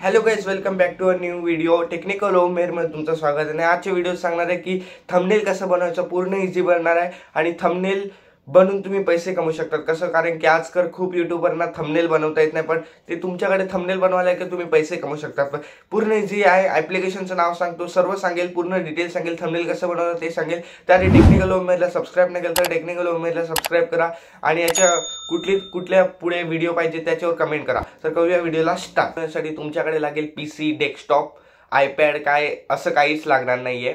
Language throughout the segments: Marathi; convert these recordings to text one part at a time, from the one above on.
Hello guys, welcome back to a new video. Technical Omer मध्ये तुमचं स्वागत आहे. आजच्या व्हिडिओत सांगणार आहे की थंबनेल कसं बनवायचं. पूर्ण इझी बनणार आहे आणि थंबनेल बनवून तुम्ही पैसे कमवू शकतात. कसं, कारण की आजकाल खूप युट्यूबरना थंबनेल बनवता येत नाही, पण ते तुमच्याकडे थंबनेल बनवायला की तुम्ही पैसे कमवू शकतात. पूर्ण इझी आहे. ॲप्लिकेशनचं नाव सांगतो, सर्व सांगेल, पूर्ण डिटेल सांगेल, थंबनेल कसं बनवतं ते सांगेल. त्याआधी टेक्निकल ओमेरला सबस्क्राईब नाही केलं तर टेक्निकल ओमेरला सबस्क्राईब करा आणि याच्या कुठल्या पुढे व्हिडिओ पाहिजे त्याच्यावर कमेंट करा. तर करूया व्हिडिओला स्टार्ट. त्यासाठी तुमच्याकडे लागेल पीसी, डेस्कटॉप, आयपॅड, काय असं काहीच लागणार नाहीये.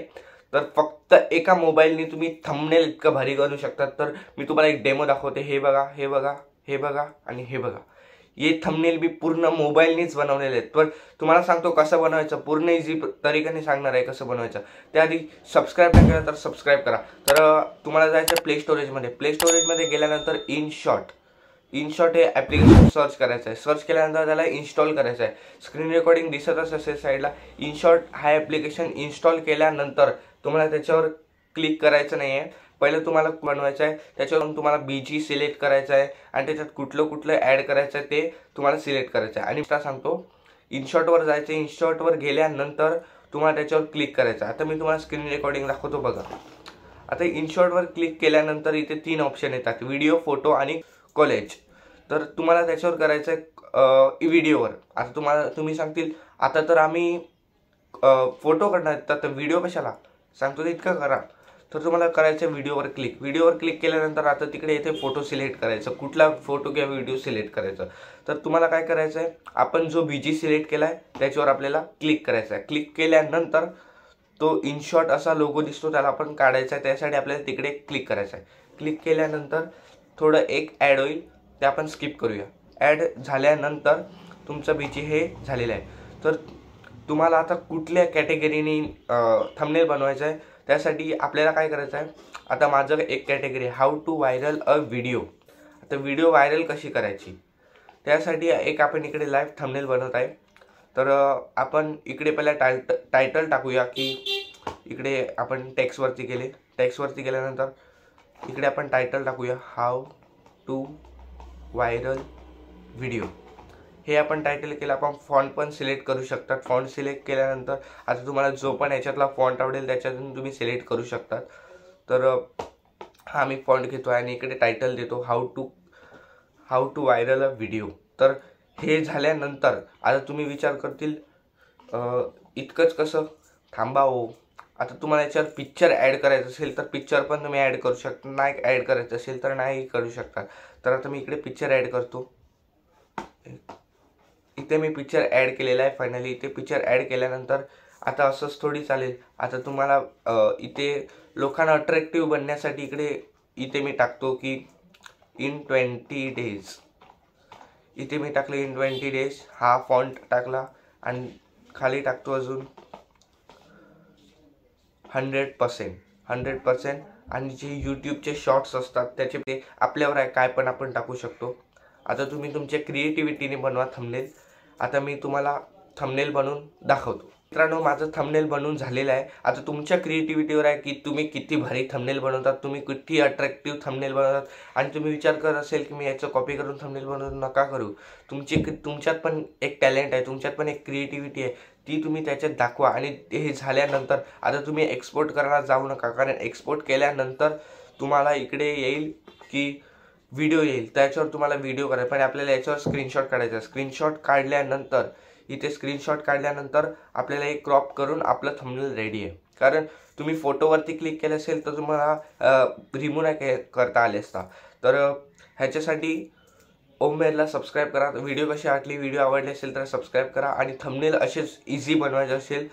तर फक्त एका मोबाईलने तुम्ही थंबनेल इतकं भारी करू शकतात. तर मी तुम्हाला एक डेमो दाखवते. हे बघा, हे बघा, हे बघा आणि हे बघा. हे थंबनेल मी पूर्ण मोबाईलनीच बनवलेले आहेत. पण तुम्हाला सांगतो कसं बनवायचं, पूर्ण इझी तरीक्याने सांगणार आहे कसं बनवायचं. त्याआधी सबस्क्राईब नाही केलं तर सबस्क्राईब करा. तर तुम्हाला जायचं प्ले स्टोरेजमध्ये. प्ले स्टोरेजमध्ये गेल्यानंतर इनशॉट हे ॲप्लिकेशन सर्च करायचं आहे. सर्च केल्यानंतर त्याला इन्स्टॉल करायचं आहे. स्क्रीन रेकॉर्डिंग दिसतच असेल साईडला. इनशॉट हा ॲप्लिकेशन इन्स्टॉल केल्यानंतर तुम्हाला त्याच्यावर क्लिक करायचं नाही आहे. पहिलं तुम्हाला बनवायचं आहे, त्याच्यावरून तुम्हाला बीजी सिलेक्ट करायचं आहे आणि त्याच्यात कुठलं ॲड करायचं आहे ते तुम्हाला सिलेक्ट करायचं आहे. आणि आता सांगतो, इनशॉटवर जायचं. इनशॉटवर गेल्यानंतर तुम्हाला त्याच्यावर क्लिक करायचं आहे. आता मी तुम्हाला स्क्रीन रेकॉर्डिंग दाखवतो बघा. आता इनशॉटवर क्लिक केल्यानंतर इथे 3 ऑप्शन येतात, व्हिडिओ, फोटो आणि कॉलेज. तर तुम्हाला त्याच्यावर करायचं आहे व्हिडिओवर. आता तुम्ही सांगतील आता तर आम्ही फोटो करणार, तर व्हिडिओ कशाला सांगतो ते इतकं करा. तर तुम्हाला करायचं व्हिडिओवर क्लिक केल्यानंतर आता तिकडे येथे फोटो सिलेक्ट करायचं, कुठला फोटो किंवा व्हिडिओ सिलेक्ट करायचं. तर तुम्हाला काय करायचं आहे, आपण जो बीजी सिलेक्ट केला आहे त्याच्यावर आपल्याला क्लिक करायचं आहे. क्लिक केल्यानंतर तो इनशॉट असा लोगो दिसतो, त्याला आपण काढायचा आहे. त्यासाठी आपल्याला तिकडे क्लिक करायचं आहे. क्लिक केल्यानंतर थोडं एक ॲड होईल, ते आपण स्किप करूया. ॲड झाल्यानंतर तुमचं बीजी हे झालेलं आहे. तर तुम्हाला आता कुठल्या कॅटेगरीने थंबनेल बनवायचं आहे त्यासाठी आपल्याला काय करायचं आहे. आता माझं एक category, how to viral a video. आता व्हिडिओ व्हायरल कशी करायची त्यासाठी एक आपण इकडे लाईव्ह थंबनेल बनवत आहे. तर आपण इकडे पहिला टायटल टाकूया की इकडे आपण टेक्स्टवरती गेले. टेक्स्टवरती गेल्यानंतर इकडे आपण टायटल टाकूया, हाऊ टू व्हायरल व्हिडिओ. हे आपण टायटल केलं. आपण फॉन्ट पण सिलेक्ट करू शकतात. फॉन्ट सिलेक्ट केल्यानंतर आता तुम्हाला जो पण याच्यातला फॉन्ट आवडेल त्याच्यातून तुम्ही सिलेक्ट करू शकतात. तर हा मी फॉन्ट घेतो आणि इकडे टायटल देतो, how to viral a video. तर हे झाल्यानंतर आता तुम्ही विचार करतील इतकंच कसं, थांबा हो. आता तुम्हाला याच्यावर पिक्चर ॲड करायचं असेल तर पिक्चर पण तुम्ही ॲड करू शकता, नाही ॲड करायचं असेल तर नाही करू शकता. तर आता मी इकडे पिक्चर ॲड करतो. इथे मी पिक्चर ॲड केलेला आहे. फायनली इथे पिक्चर ॲड केल्यानंतर आता असंच थोडी चालेल. आता तुम्हाला इथे लोकांना अट्रॅक्टिव्ह बनण्यासाठी इथे मी टाकतो की इन 20 डेज. इथे मी टाकलं इन 20 डेज. हा फॉन्ट टाकला आणि खाली टाकतो अजून 100%. आणि जे यूट्यूबचे शॉर्ट्स असतात त्याचे ते आपल्यावर आहे, काय पण आपण टाकू शकतो. आता तुम्ही तुमच्या क्रिएटिव्हिटीने बनवा थंबनेल. आता मी तुम्हाला थंबनेल बनवून दाखवतो. मित्रांनो, माझं थंबनेल बनवून झालेलं आहे. आता तुमच्या क्रिएटिव्हिटीवर आहे की तुम्ही किती भारी थंबनेल बनवतात, तुम्ही किती अट्रॅक्टिव्ह थंबनेल बनवतात. आणि तुम्ही विचार करत असेल की मी याचं कॉपी करून थंबनेल बनवून नका करू. तुमच्यात पण एक टॅलेंट आहे, तुमच्यात पण एक क्रिएटिव्हिटी आहे, ती तुम्ही त्याच्यात दाखवा. आणि हे झाल्यानंतर आता तुम्ही एक्सपोर्ट करायला जाऊ नका, कारण एक्सपोर्ट केल्यानंतर तुम्हाला इकडे येईल की व्हिडिओ येईल, त्याच्यावर तुम्हाला व्हिडिओ करायचा. पण आपल्याला याच्यावर स्क्रीनशॉट काढायचा. स्क्रीनशॉट काढल्यानंतर आपल्याला एक क्रॉप करून आपलं थंबनेल रेडी आहे. कारण तुम्ही फोटोवरती क्लिक केलं असेल तर तुम्हाला रिमूव्ह नाही करता आले असता. तर ह्याच्यासाठी ओमेरला सबस्क्राईब करा. व्हिडिओ कशी वाटली, व्हिडिओ आवडली असेल तर सबस्क्राईब करा. आणि थंबनेल असेच इझी बनवायचे असेल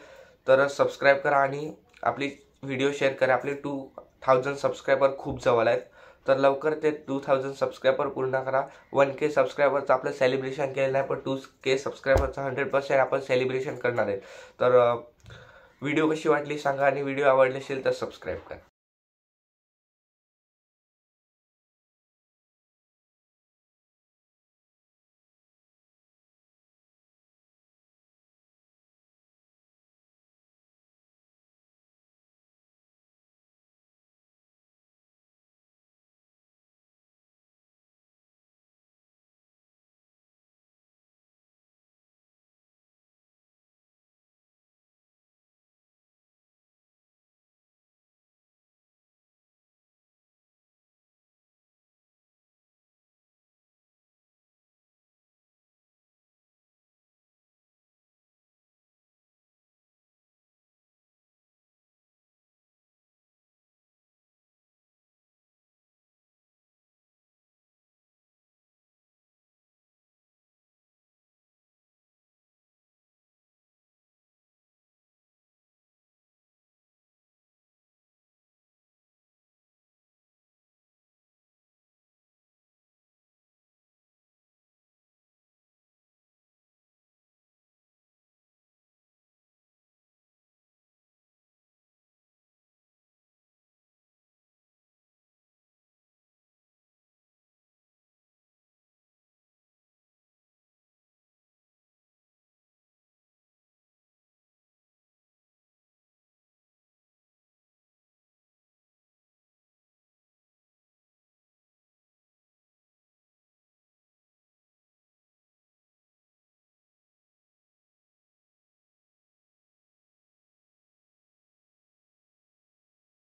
तर सबस्क्राईब करा आणि आपली व्हिडिओ शेअर करा. आपले 2000 सबस्क्रायबर खूप जवळ आहेत. तर लवकर ते 2000 सबस्क्रायबर पूर्ण करा. 1K सबस्क्रायबरचं आपलं सेलिब्रेशन केलं नाही, पण 2K सबस्क्रायबरचं 100% आपण सेलिब्रेशन करणार आहे. तर व्हिडिओ कशी वाटली सांगा आणि व्हिडिओ आवडली असेल तर सबस्क्राईब करा.